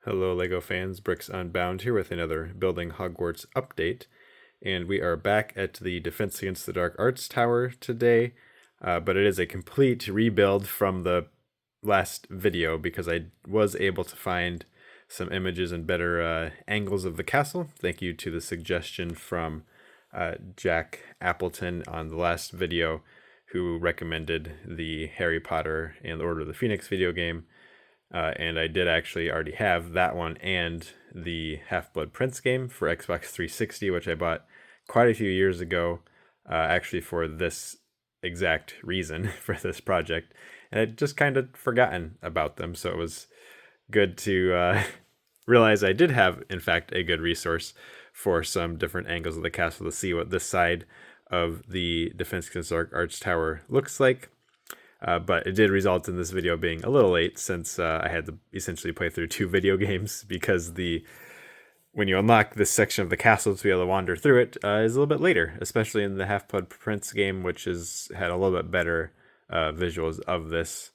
Hello, LEGO fans. Bricks Unbound here with another Building Hogwarts update. And we are back at the Defense Against the Dark Arts Tower today, but it is a complete rebuild from the last video because I was able to find some images and better angles of the castle. Thank you to the suggestion from Jack Appleton on the last video, who recommended the Harry Potter and the Order of the Phoenix video game. And I did actually already have that one and the Half-Blood Prince game for Xbox 360, which I bought quite a few years ago, actually for this exact reason for this project. And I'd just kind of forgotten about them, so it was good to realize I did have, in fact, a good resource for some different angles of the castle to see what this side of the Defense Against Dark Arts Tower looks like. But it did result in this video being a little late since I had to essentially play through two video games because when you unlock this section of the castle to be able to wander through it is a little bit later, especially in the Half-Blood Prince game, which had a little bit better visuals of this.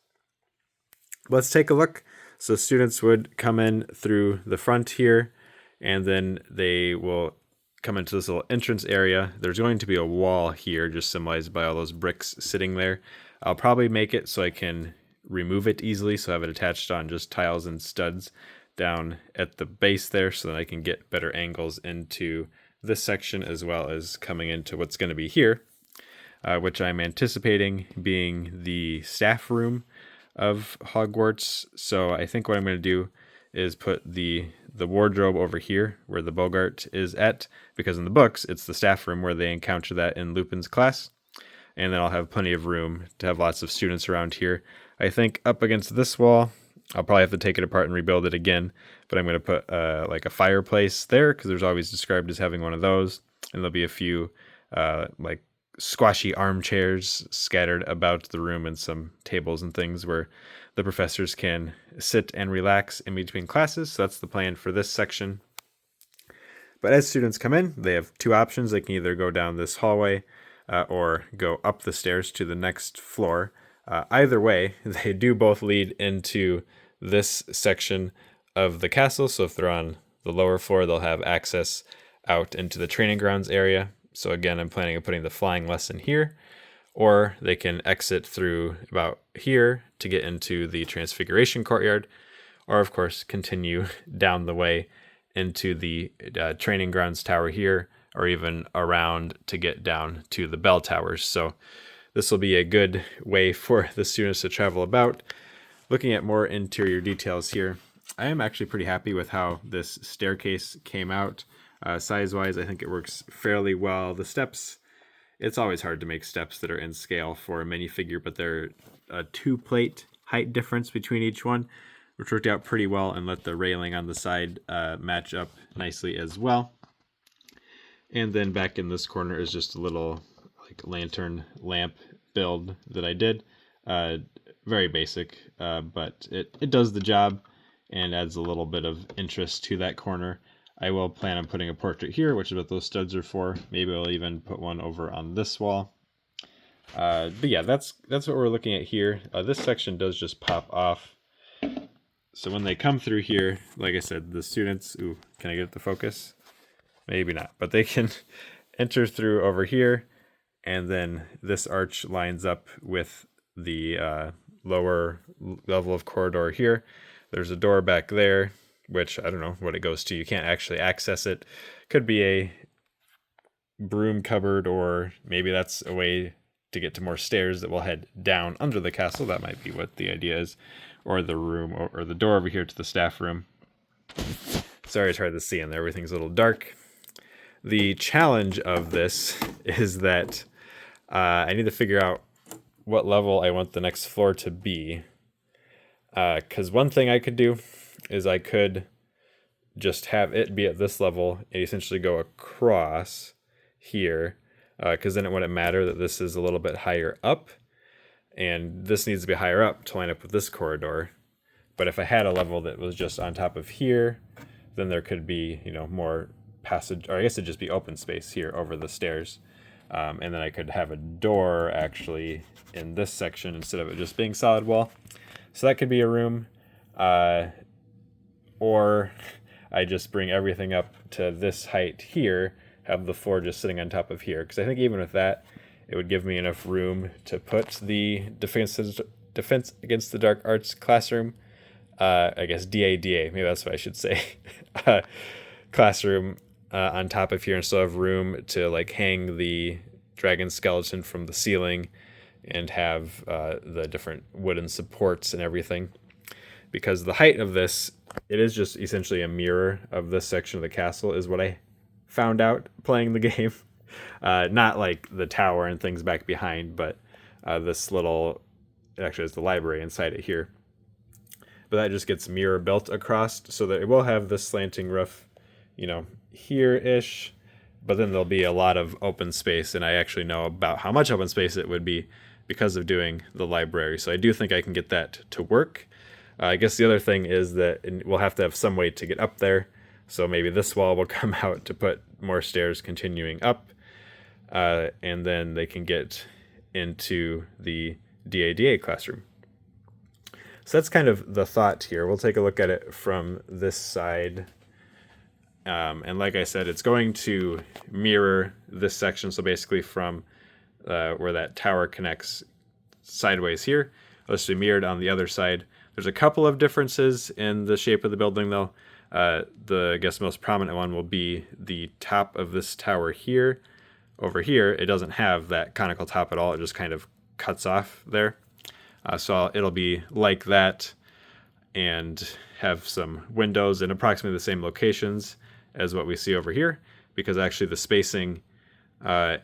Let's take a look. So students would come in through the front here, and then they will come into this little entrance area. There's going to be a wall here, just symbolized by all those bricks sitting there. I'll probably make it so I can remove it easily, so I have it attached on just tiles and studs down at the base there, so that I can get better angles into this section as well as coming into what's going to be here, which I'm anticipating being the staff room of Hogwarts. So I think what I'm going to do is put the wardrobe over here where the Bogart is at, because in the books it's the staff room where they encounter that in Lupin's class. And then I'll have plenty of room to have lots of students around here. I think up against this wall, I'll probably have to take it apart and rebuild it again, but I'm going to put like a fireplace there, because there's always described as having one of those. And there'll be a few like squashy armchairs scattered about the room, and some tables and things where the professors can sit and relax in between classes. So that's the plan for this section. But as students come in, they have two options. They can either go down this hallway or go up the stairs to the next floor. Either way, they do both lead into this section of the castle. So if they're on the lower floor, they'll have access out into the training grounds area. So again, I'm planning on putting the flying lesson here, or they can exit through about here to get into the Transfiguration courtyard, or of course continue down the way into the training grounds tower here, or even around to get down to the bell towers. So this will be a good way for the students to travel about. Looking at more interior details here, I am actually pretty happy with how this staircase came out. Size-wise, I think it works fairly well. The steps, it's always hard to make steps that are in scale for a minifigure, but they're a 2-plate height difference between each one, which worked out pretty well, and let the railing on the side match up nicely as well. And then back in this corner is just a little like lantern lamp build that I did. Very basic, but it does the job and adds a little bit of interest to that corner. I will plan on putting a portrait here, which is what those studs are for. Maybe I'll even put one over on this wall. But yeah, that's what we're looking at here. This section does just pop off. So when they come through here, like I said, the students, ooh, can I get it to focus? Maybe not, but they can enter through over here, and then this arch lines up with the lower level of corridor here. There's a door back there, which I don't know what it goes to. You can't actually access it. Could be a broom cupboard, or maybe that's a way to get to more stairs that will head down under the castle. That might be what the idea is. Or the room, or the door over here to the staff room. Sorry, it's hard to see in there. Everything's a little dark. The challenge of this is that I need to figure out what level I want the next floor to be. Because one thing I could do is I could just have it be at this level and essentially go across here, because then it wouldn't matter that this is a little bit higher up, and this needs to be higher up to line up with this corridor. But if I had a level that was just on top of here, then there could be, more passage, or I guess it'd just be open space here over the stairs. And then I could have a door actually in this section instead of it just being solid wall. So that could be a room. Or or I just bring everything up to this height here, have the floor just sitting on top of here. Because I think even with that, it would give me enough room to put the Defense Against the Dark Arts classroom, I guess DADA, maybe that's what I should say, classroom on top of here, and still have room to like hang the dragon skeleton from the ceiling and have the different wooden supports and everything. Because the height of this, it is just essentially a mirror of this section of the castle, is what I found out playing the game. Not like the tower and things back behind, but this little, actually it's the library inside it here. But that just gets mirror built across so that it will have this slanting roof, you know, here-ish, but then there'll be a lot of open space, and I actually know about how much open space it would be because of doing the library. So I do think I can get that to work. I guess the other thing is that we'll have to have some way to get up there. So maybe this wall will come out to put more stairs continuing up. And then they can get into the DADA classroom. So that's kind of the thought here. We'll take a look at it from this side. And like I said, it's going to mirror this section. So basically from where that tower connects sideways here, let's be mirrored on the other side. There's a couple of differences in the shape of the building, though. The, I guess, most prominent one will be the top of this tower here. Over here, it doesn't have that conical top at all. It just kind of cuts off there. So it'll be like that and have some windows in approximately the same locations as what we see over here, because actually the spacing, I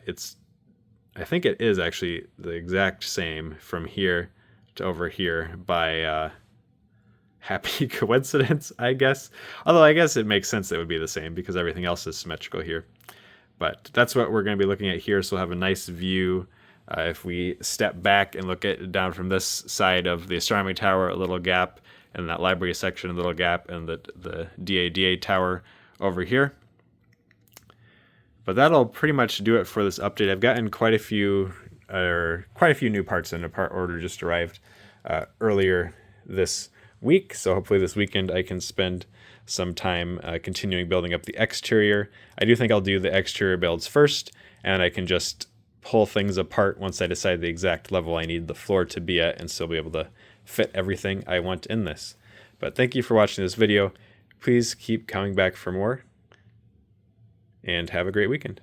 think it is actually the exact same from here to over here by happy coincidence, I guess. Although I guess it makes sense that it would be the same because everything else is symmetrical here. But that's what we're going to be looking at here, so we'll have a nice view. If we step back and look at down from this side of the astronomy tower, a little gap, and that library section, a little gap, and the DADA tower over here. But that'll pretty much do it for this update. I've gotten quite a few new parts in. A part order just arrived earlier this week, so hopefully this weekend I can spend some time continuing building up the exterior. I do think I'll do the exterior builds first, and I can just pull things apart once I decide the exact level I need the floor to be at and still be able to fit everything I want in this. But thank you for watching this video. Please keep coming back for more, and have a great weekend.